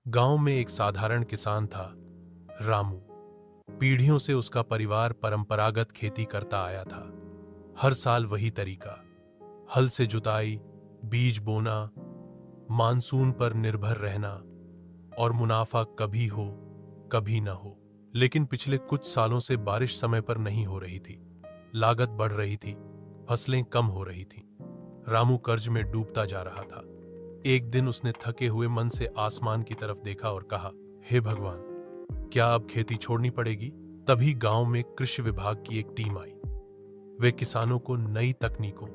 गांव में एक साधारण किसान था, रामू। पीढ़ियों से उसका परिवार परंपरागत खेती करता आया था। हर साल वही तरीका, हल से जुताई, बीज बोना, मानसून पर निर्भर रहना, और मुनाफा कभी हो कभी न हो। लेकिन पिछले कुछ सालों से बारिश समय पर नहीं हो रही थी, लागत बढ़ रही थी, फसलें कम हो रही थीं। रामू कर्ज में डूबता जा रहा था। एक दिन उसने थके हुए मन से आसमान की तरफ देखा और कहा, हे भगवान, क्या अब खेती छोड़नी पड़ेगी? तभी गांव में कृषि विभाग की एक टीम आई। वे किसानों को नई तकनीकों,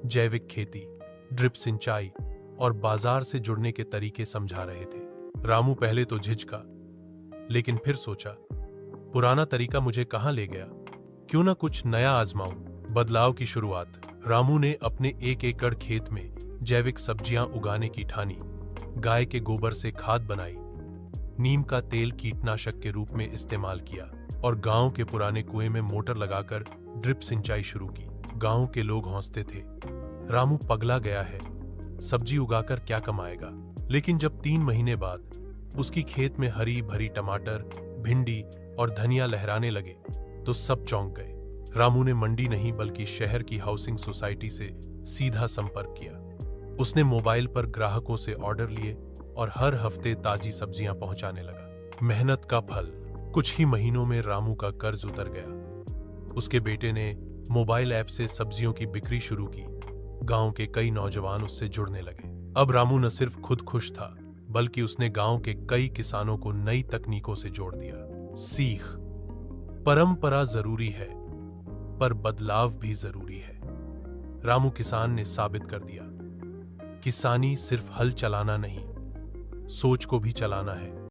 जैविक खेती, ड्रिप सिंचाई और बाजार से जुड़ने के तरीके समझा रहे थे। रामू पहले तो झिझका, लेकिन फिर सोचा, पुराना तरीका मुझे कहां ले गया? क्यों ना कुछ नया आजमाऊं। बदलाव की शुरुआत। रामू ने अपने 1 एकड़ खेत में जैविक सब्जियां उगाने की ठानी। गाय के गोबर से खाद बनाई, नीम का तेल कीटनाशक के रूप में इस्तेमाल किया और गांव के पुराने कुएं में मोटर लगाकर ड्रिप सिंचाई शुरू की। गांव के लोग हौंसते थे, रामू पगला गया है, सब्जी उगाकर क्या कमाएगा? लेकिन जब 3 महीने बाद उसकी खेत में हरी भरी टमाटर, भिंडी और धनिया लहराने लगे तो सब चौंक गए। रामू ने मंडी नहीं बल्कि शहर की हाउसिंग सोसाइटी से सीधा संपर्क किया। उसने मोबाइल पर ग्राहकों से ऑर्डर लिए और हर हफ्ते ताजी सब्जियां पहुंचाने लगा। मेहनत का फल। कुछ ही महीनों में रामू का कर्ज उतर गया। उसके बेटे ने मोबाइल ऐप से सब्जियों की बिक्री शुरू की। गांव के कई नौजवान उससे जुड़ने लगे। अब रामू न सिर्फ खुद खुश था, बल्कि उसने गांव के कई किसानों को नई तकनीकों से जोड़ दिया। सीख। परंपरा जरूरी है, पर बदलाव भी जरूरी है। रामू किसान ने साबित कर दिया, किसानी सिर्फ हल चलाना नहीं, सोच को भी चलाना है।